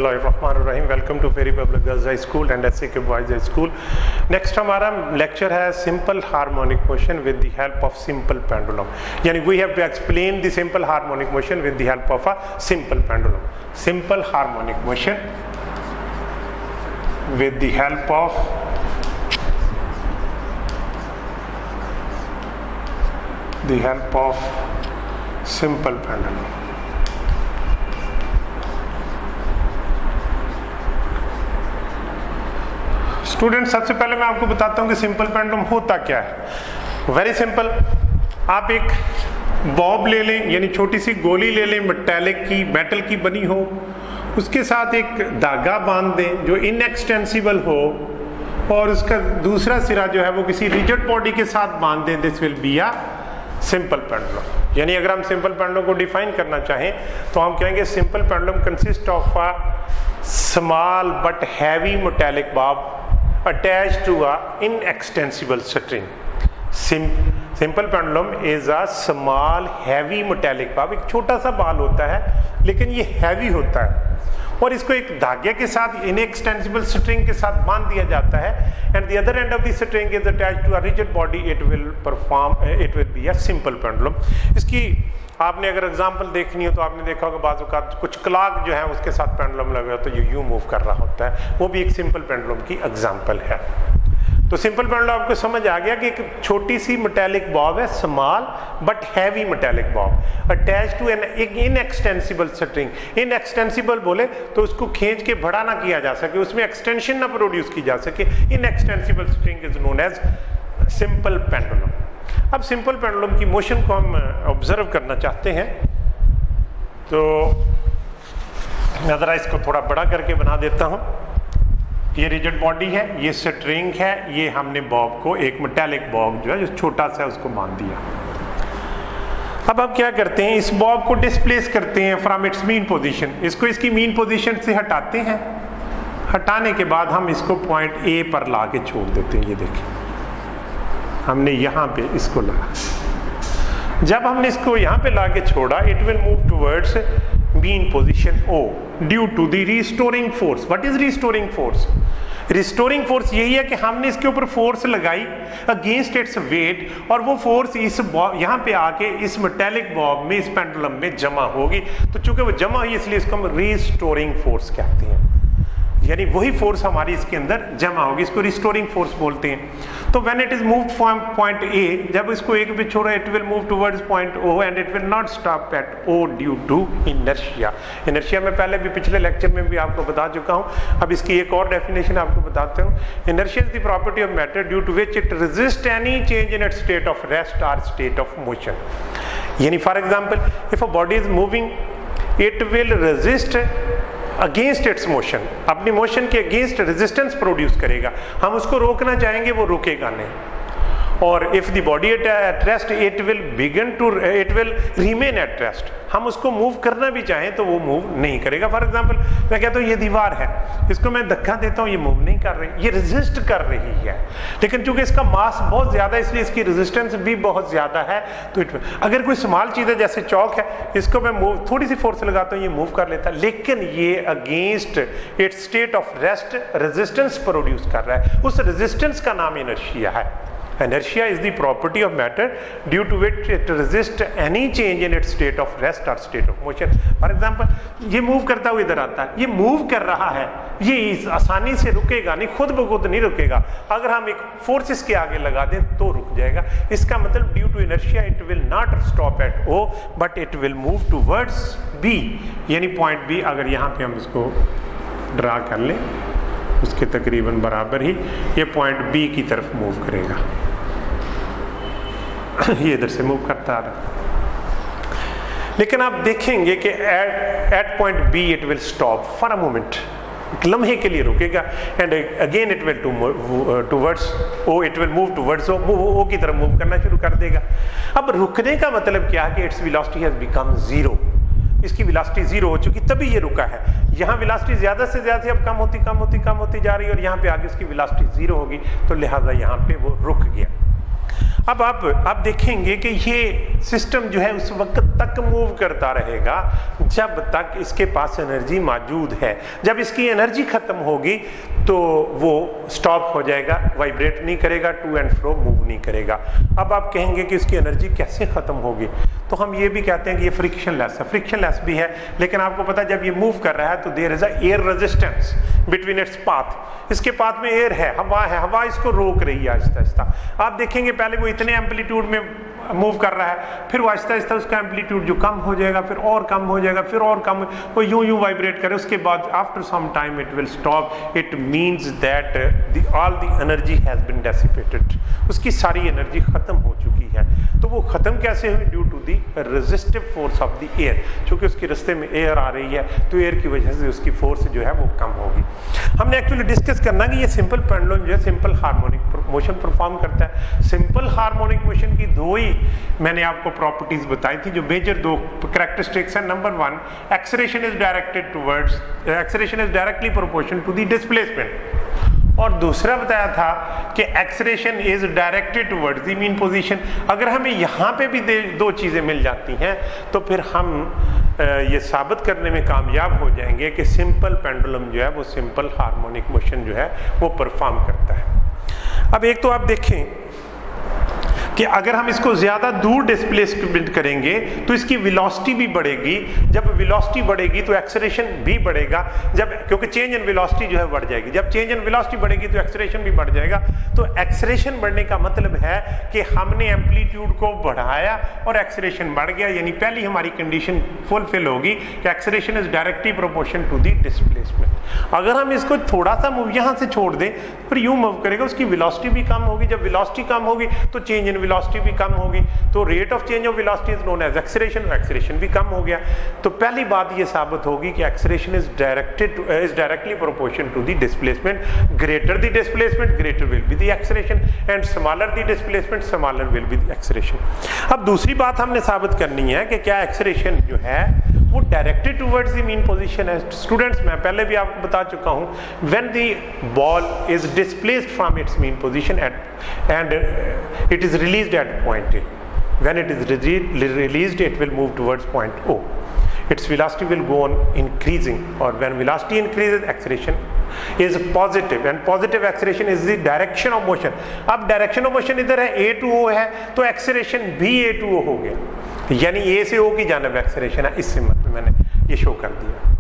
Bismillahirrahmanirrahim. Welcome to Perry Public Girls High School and SAK Boys High School. Next हमारा lecture है simple harmonic motion with the help of simple pendulum. यानी we have to explain the simple harmonic motion with the help of a simple pendulum. Simple harmonic motion with the help of simple pendulum. Student, सबसे पहले मैं आपको बताता हूं कि simple pendulum होता क्या है। वेरी सिंपल, आप एक बॉब ले लें, यानी छोटी सी गोली ले लें, मेटल की बनी हो, उसके साथ एक धागा बांध दें जो इनएक्सटेंसिबल हो, और उसका दूसरा सिरा जो है वो किसी रिजिड बॉडी के साथ बांध दें। This will be a simple pendulum. यानी अगर हम सिंपल पेंडुलम को डिफाइन करना चाहें तो हम कहेंगे simple pendulum consist of a small but heavy metallic Bob attached to a inextensible string. Simple pendulum is a small heavy metallic bob. एक छोटा सा बाल होता है लेकिन ये हैवी होता है, और इसको एक धागे के साथ इनएक्सटेंसिबल स्ट्रिंग के साथ बांध दिया जाता है, and the other end of the string is attached to a rigid body. It will be a simple pendulum. इसकी आपने अगर एग्जांपल देखनी हो तो आपने देखा होगा बाजू का कुछ क्लॉक जो है उसके साथ पेंडुलम लगा तो ये यूं मूव कर रहा होता है, वो भी एक सिंपल पेंडुलम की एग्जांपल है. तो सिंपल पेंडुलम आपको समझ आ गया कि एक छोटी सी मेटालिक बॉब है, small but heavy metallic bob attach to an inextensible string. Inextensible बोले तो उसको खींच के बड़ा ना किया जा सके, उसमें एक्सटेंशन ना प्रोड्यूस की जा सके. Inextensible string is known as simple pendulum. अब सिंपल पेंडुलम की मोशन को हम ऑब्जर्व करना चाहते हैं, तो मैं जरा इसको थोड़ा बड़ा करके बना देता हूं. ये रिजिड बॉडी है, ये स्ट्रिंग है, ये हमने बॉब को एक मेटालिक बॉब जो है जो छोटा सा उसको बांध दिया. अब आप क्या करते हैं, इस बॉब को डिस्प्लेस करते हैं फ्रॉम इट्स मीन पोजीशन. इसको इसकी मीन पोजीशन से हटाते हैं. हटाने के बाद हम इसको पॉइंट ए पर ला के छोड़ देते हैं. ये देखिए हमने यहाँ पे इसको लगा. जब हमने इसको यहाँ पे ला के छोड़ा, it will move towards mean position O due to the restoring force. What is restoring force? Restoring force यही है कि हमने इसके ऊपर फोर्स लगाई अगेंस्ट इट्स वेट, और वो फोर्स इस यहाँ पे आके इस मेटालिक बॉब में, इस पेंडुलम में जमा होगी. तो चूंकि वो जमा हुई इसलिए इसको हम रिस्टोरिंग फोर्स कहते हैं. यानी वही फोर्स हमारी इसके अंदर जमा होगी, इसको रिस्टोरिंग फोर्स बोलते हैं. तो when it is moved from point A, जब इसको एक पे छोड़ा, it will move towards point O and it will not stop at O due to inertia. Inertia में पहले भी पिछले लेक्चर में भी आपको बता चुका हूं. अब इसकी एक और डेफिनेशन आपको बताते हूं. Inertia is the property of matter due to which it resist any change in its state of rest और स्टेट ऑफ मोशन. यानी for example, if a body is moving, it will resist against its motion. अपनी motion के against resistance produce करेगा. हम उसको रोकना चाहेंगे, वो रुकेगा नहीं. और if the body at rest, it will remain at rest. हम उसको मूव करना भी चाहें तो वो मूव नहीं करेगा. फॉर एग्जांपल, मैं कहता हूँ ये दीवार है, इसको मैं धक्का देता हूँ, ये मूव नहीं कर रही, ये रेजिस्ट कर रही है. लेकिन चूंकि इसका मास बहुत ज्यादा है इसलिए इसकी रेजिस्टेंस भी बहुत ज्यादा है. तो अगर कोई स्मॉल चीज है जैसे चौक है, इसको मैं मूव थोड़ी सी फोर्स लगाता हूँ, ये मूव कर लेता है. लेकिन ये against it's state of rest resistance produce कर रहा है. उस रेजिस्टेंस का नाम इनर्शिया है. Inertia is the property of matter due to which it resists any change in its state of rest or state of motion. For example, ये move करता हुआ इधर आता है, ये मूव कर रहा है, ये आसानी से रुकेगा नहीं, खुद ब खुद नहीं रुकेगा. अगर हम एक फोर्स इसके आगे लगा दें तो रुक जाएगा. इसका मतलब due to inertia it will not stop at O but it will move towards B. यानी पॉइंट बी, अगर यहाँ पे हम इसको ड्रा कर लें, उसके तकरीबन बराबर ही ये पॉइंट बी की तरफ मूव करेगा. ये इधर से मूव करता आ रहा. लेकिन आप देखेंगे कि at point B it will stop for a moment. एक लम्हे के लिए रुकेगा, and again it will towards O, it will move towards O की तरफ मूव करना शुरू कर देगा. अब रुकने का मतलब क्या है कि its velocity has become zero. इसकी वेलोसिटी जीरो हो चुकी, तभी ये रुका है. यहाँ वेलोसिटी ज्यादा से ज्यादा अब कम होती जा रही है, और यहाँ पे आगे उसकी वेलोसिटी जीरो होगी, तो लिहाजा यहाँ पे वो रुक गया. अब आप देखेंगे कि ये सिस्टम जो है उस वक्त तक मूव करता रहेगा जब तक इसके पास एनर्जी मौजूद है। जब इसकी एनर्जी खत्म होगी तो वो स्टॉप हो जाएगा, वाइब्रेट नहीं करेगा, टू एंड फ्रो मूव नहीं करेगा। अब आप कहेंगे कि इसकी एनर्जी कैसे खत्म होगी, तो हम ये भी कहते हैं कि ये फ्रिक्शनलेस है। फ्रिक्शनलेस भी है, लेकिन आपको पता है जब ये मूव कर रहा है तो there is a air resistance between its path. इसके पाथ में एयर है, हवा इसको रोक रही है आहिस्ता आहिस्ता। आप देखेंगे पहले वो इतने एम्पलीट्यूड में मूव कर रहा है, फिर वो आहिस्ता आहिस्ता उसका एम्पलीट्यूड जो कम हो जाएगा, फिर और कम हो जाएगा, फिर और कम, वो यूं वाइब्रेट करे, उसके बाद after some time it will stop. It means that all the energy has been dissipated, उसकी सारी एनर्जी खत्म हो चुकी है। तो वो खत्म कैसे हुई? Due to the resistive force of the air, क्योंकि उसके रास्ते में एयर आ रही है तो एयर की वजह से उसकी फोर्स जो है वो कम होगी। हमने एक्चुअली डिस्कस करना कि ये सिंपल पेंडुलम जो है सिंपल हार्मोनिक मोशन परफॉर्म करता है। सिंपल हार्मोनिक मोशन की दो ही मैंने आपको प्रॉपर्टीज बताई थी, जो मेजर दो कैरेक्टरिस्टिक्स है। Number 1, acceleration is directly proportional to the displacement, और दूसरा बताया था कि acceleration is directed towards the mean position. अगर हमें यहाँ पे भी दो चीजें मिल जाती हैं तो फिर हम ये साबित करने में कामयाब हो जाएंगे कि सिंपल पेंडुलम जो है वो सिंपल हार्मोनिक मोशन जो है वो परफॉर्म करता है। अब एक तो आप देखें कि अगर हम इसको ज्यादा दूर डिस्प्लेसमेंट करेंगे तो इसकी वेलोसिटी भी बढ़ेगी। जब वेलोसिटी बढ़ेगी तो एक्सेलरेशन भी बढ़ेगा, क्योंकि चेंज इन वेलोसिटी जो है बढ़ जाएगी। जब चेंज इन वेलोसिटी बढ़ेगी तो एक्सेलरेशन भी बढ़ जाएगा। तो एक्सेलरेशन बढ़ने का मतलब है कि हमने एम्पलीट्यूड को बढ़ाया और एक्सेलरेशन बढ़ गया, यानी पहली हमारी कंडीशन फुलफिल होगी कि acceleration is directly proportional to the displacement. अगर हम इसको थोड़ा सा मूव यहाँ से छोड़ दें, फिर यूं मूव करेगा, उसकी वेलोसिटी भी कम होगी। जब वेलोसिटी कम होगी तो चेंज इन वेलोसिटी भी कम होगी, तो rate of change of velocity is known as acceleration. Acceleration भी कम हो गया। तो पहली बात ये साबित होगी कि acceleration is directly proportional to the displacement. Greater the displacement greater will be the acceleration, and smaller the displacement smaller will be the acceleration. अब दूसरी बात हमने साबित करनी है कि क्या एक्सेलरेशन जो है वो directed towards the mean position है। स्टूडेंट्स, मैं पहले भी आपको बता चुका हूं, when the ball is displaced from its mean position and it is released at point A. When it is released, it will move towards point O. Its velocity will go on increasing, or when velocity increases, acceleration is positive, and positive acceleration is the direction of motion. अब direction of motion इधर है, A to O है, तो acceleration भी A to O हो गया, यानी A से O की जानिब acceleration है। इस सिमत में मैंने ये शो कर दिया।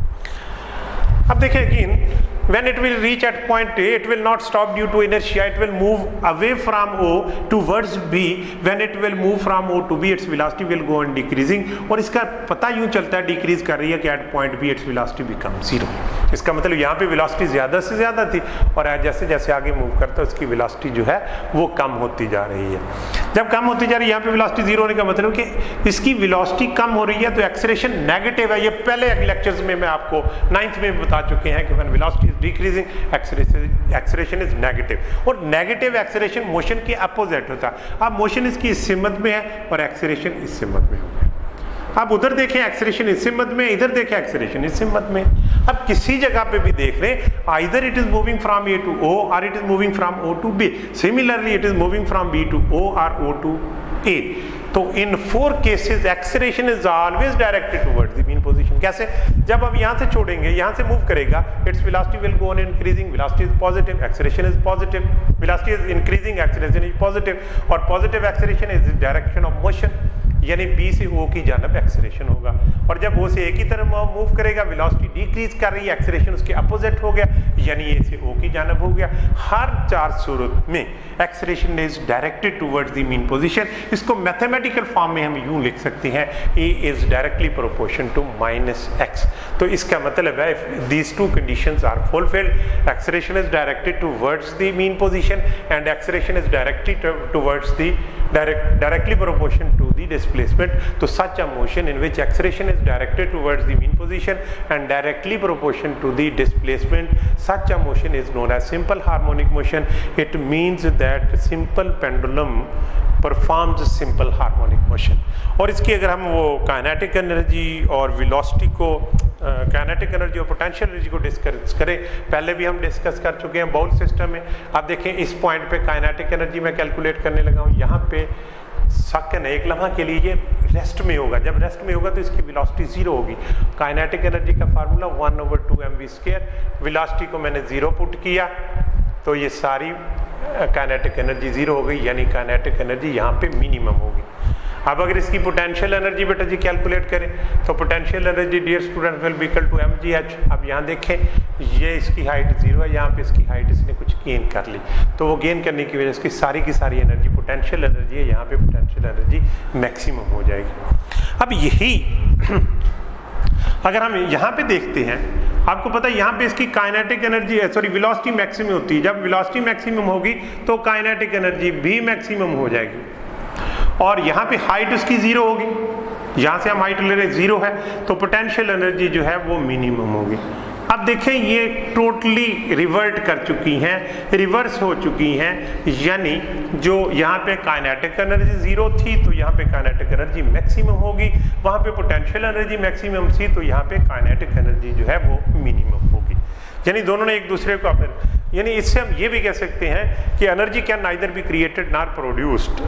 अब देखिए again, when it will reach at point A, it will not stop due to inertia. It will move away from O towards B. When it will move from O to B, its velocity will go on decreasing. और इसका पता यूं चलता है decrease कर रही है कि at point B its velocity become 0. इसका मतलब यहाँ पे वेलोसिटी ज्यादा से ज्यादा थी और जैसे जैसे आगे मूव करता है उसकी वेलोसिटी जो है वो कम होती जा रही है। जब कम होती जा रही है, यहाँ पे वेलोसिटी 0 होने का मतलब कि इसकी वेलोसिटी कम हो रही है, तो एक्सेलरेशन नेगेटिव है। ये पहले लेक्चर्स में मैं आपको 9th में बता चुके हैं कि when velocity is decreasing acceleration is negative, और नेगेटिव एक्सेलरेशन मोशन के अपोजिट होता है। अब मोशन इसकी इस सिमत में है और एक्सेलरेशन इस सिमत में होगा। आप उधर देखें एक्सेलरेशन इस सिमत में, इधर देखें एक्सेलरेशन इस सिमत में। अब किसी जगह पे भी देख रहे हैं, either it is moving from A to O और it is moving from O to B. Similarly it is moving from B to O और ओ टू ए। तो in 4 cases acceleration is always directed towards the mean position. कैसे? जब अब यहाँ से छोड़ेंगे, यहाँ से मूव करेगा, its velocity will go on increasing, velocity is positive, acceleration is positive, velocity is increasing, acceleration is positive, और positive acceleration is direction of motion, यानी बी से ओ की जानब एक्सेलरेशन होगा। और जब ओ से ए की तरफ मूव करेगा, वेलोसिटी डिक्रीज कर रही है, एक्सेलरेशन उसके अपोजिट हो गया, यानी ए से ओ की जानब हो गया। हर 4 सूरत में acceleration is directed towards the mean position. इसको मैथमेटिकल फॉर्म में हम यूं लिख सकते हैं, a is directly proportion to -x। तो इसका मतलब है these 2 conditions are fulfilled, acceleration is directed towards the mean position and acceleration is directed towards the directly proportional to the displacement. So such a motion in which acceleration is directed towards the mean position position and directly proportional to the displacement. Such a motion is known as simple harmonic motion. It means that simple pendulum performs simple harmonic motion. और इसकी अगर हम वो kinetic energy और velocity को kinetic energy और potential energy को discuss करें, पहले भी हम डिस्कस कर चुके हैं बाउल सिस्टम में। आप देखें इस पॉइंट पे काइनेटिक एनर्जी मैं कैलकुलेट करने लगा हूँ, यहाँ पे सेकंड एक लम्हा के लिए ये रेस्ट में होगा, जब रेस्ट में होगा तो इसकी वेलोसिटी 0 होगी। काइनेटिक एनर्जी का फार्मूला 1/2mv², वेलोसिटी को मैंने 0 पुट किया तो ये सारी काइनेटिक एनर्जी 0 हो गई, यानी काइनेटिक एनर्जी यहाँ पे मिनिमम होगी। अब अगर इसकी पोटेंशियल एनर्जी बेटा जी कैलकुलेट करें तो potential energy dear student will be equal to mgh। अब यहाँ देखें ये इसकी हाइट 0 है, यहाँ पे इसकी हाइट इसने कुछ गेन कर ली, तो वो गेन करने की वजह से इसकी सारी की सारी एनर्जी पोटेंशियल एनर्जी है, यहाँ पे पोटेंशियल एनर्जी मैक्सिमम हो जाएगी। अब यही अगर हम यहाँ पे देखते हैं, आपको पता है यहाँ पे इसकी काइनेटिक एनर्जी वेलोसिटी मैक्सिमम होती है। जब वेलोसिटी मैक्सिमम होगी तो काइनेटिक एनर्जी भी मैक्सिमम हो जाएगी, और यहाँ पे हाइट उसकी 0 होगी, यहाँ से हम हाइट ले रहे 0 है तो पोटेंशियल एनर्जी जो है वो मिनिमम होगी। अब देखें ये टोटली रिवर्ट कर चुकी हैं, रिवर्स हो चुकी हैं, यानी जो यहाँ पे काइनेटिक एनर्जी 0 थी तो यहाँ पे काइनेटिक एनर्जी मैक्सिमम होगी, वहाँ पे पोटेंशियल एनर्जी मैक्सिमम थी तो यहाँ पे काइनेटिक एनर्जी जो है वो मिनिमम होगी। यानी दोनों ने एक दूसरे को यानी इससे हम ये भी कह सकते हैं कि energy can neither be created not produced,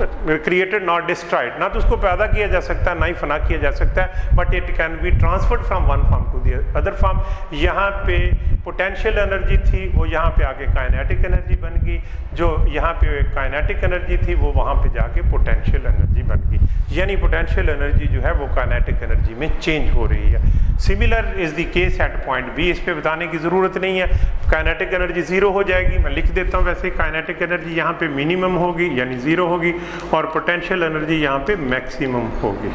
created not destroyed, ना तो उसको पैदा किया जा सकता है ना ही फना किया जा सकता है, but it can be transferred from one form to the other form. यहाँ पे पोटेंशियल एनर्जी थी वो यहाँ पे आके काइनेटिक एनर्जी बन गई, जो यहाँ पे काइनेटिक एनर्जी थी वो वहाँ पे जाके पोटेंशियल एनर्जी बन गई, यानी पोटेंशियल एनर्जी जो है वो काइनेटिक एनर्जी में चेंज हो रही है। Similar is the case at point B, इस पे बताने की जरूरत नहीं है, काइनेटिक एनर्जी 0 हो जाएगी, मैं लिख देता हूँ वैसे काइनेटिक एनर्जी यहाँ पे मिनिमम होगी यानी 0 होगी, और पोटेंशियल एनर्जी यहाँ पे मैक्सिमम होगी।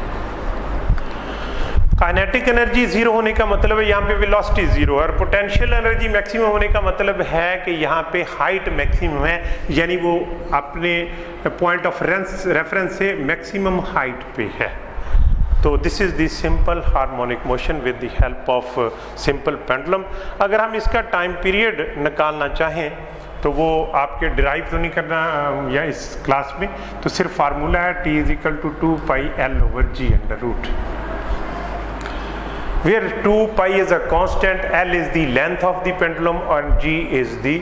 काइनेटिक एनर्जी 0 होने का मतलब है यहाँ पे वेलोसिटी 0 है, और पोटेंशियल एनर्जी मैक्सिमम होने का मतलब है कि यहाँ पे हाइट मैक्सिमम है, यानी वो अपने पॉइंट ऑफ रेफरेंस से मैक्सिमम हाइट पे है। तो this is the simple harmonic motion with the help of simple pendulum. अगर हम इसका टाइम पीरियड निकालना चाहें तो वो आपके डिराइव तो नहीं करना या इस क्लास में, तो सिर्फ फार्मूला है t = 2πL/g√, where 2π is a constant, L is the length of the pendulum and g is the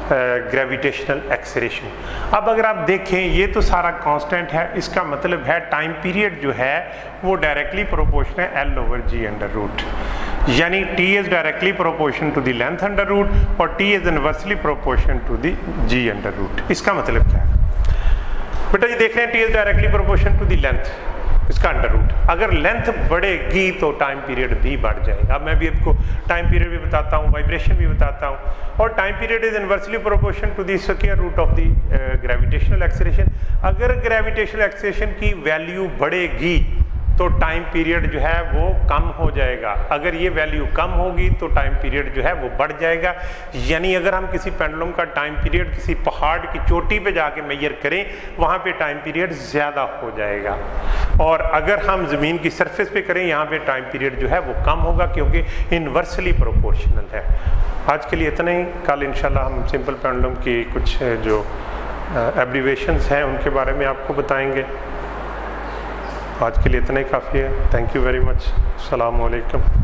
gravitational acceleration. अब अगर आप देखें ये तो सारा कांस्टेंट है, इसका मतलब है टाइम पीरियड जो है वो डायरेक्टली प्रोपोर्शनल है L/g√, यानी t is directly proportional to the length √, और t is inversely proportional to the g√। इसका मतलब क्या है बेटा जी, देख रहे हैं t is directly proportional to the length, इसका √। अगर लेंथ बढ़ेगी तो टाइम पीरियड भी बढ़ जाएगा। अब मैं भी आपको टाइम पीरियड भी बताता हूँ, वाइब्रेशन भी बताता हूँ, और time period is inversely proportional to the square root of the gravitational acceleration. अगर ग्रेविटेशनल एक्सेलरेशन की वैल्यू बढ़ेगी तो टाइम पीरियड जो है वो कम हो जाएगा, अगर ये वैल्यू कम होगी तो टाइम पीरियड जो है वो बढ़ जाएगा। यानी अगर हम किसी पेंडुलम का टाइम पीरियड किसी पहाड़ की चोटी पे जाके मेजर करें, वहाँ पे टाइम पीरियड ज़्यादा हो जाएगा, और अगर हम ज़मीन की सरफेस पे करें यहाँ पे टाइम पीरियड जो है वो कम होगा, क्योंकि इनवर्सली प्रोपोर्शनल है। आज के लिए इतना ही, कल इंशाल्लाह हम सिंपल पेंडुलम की कुछ जो एब्रीवेशंस हैं उनके बारे में आपको बताएंगे। आज के लिए इतना ही काफ़ी है। Thank you very much. अस्सलाम वालेकुम।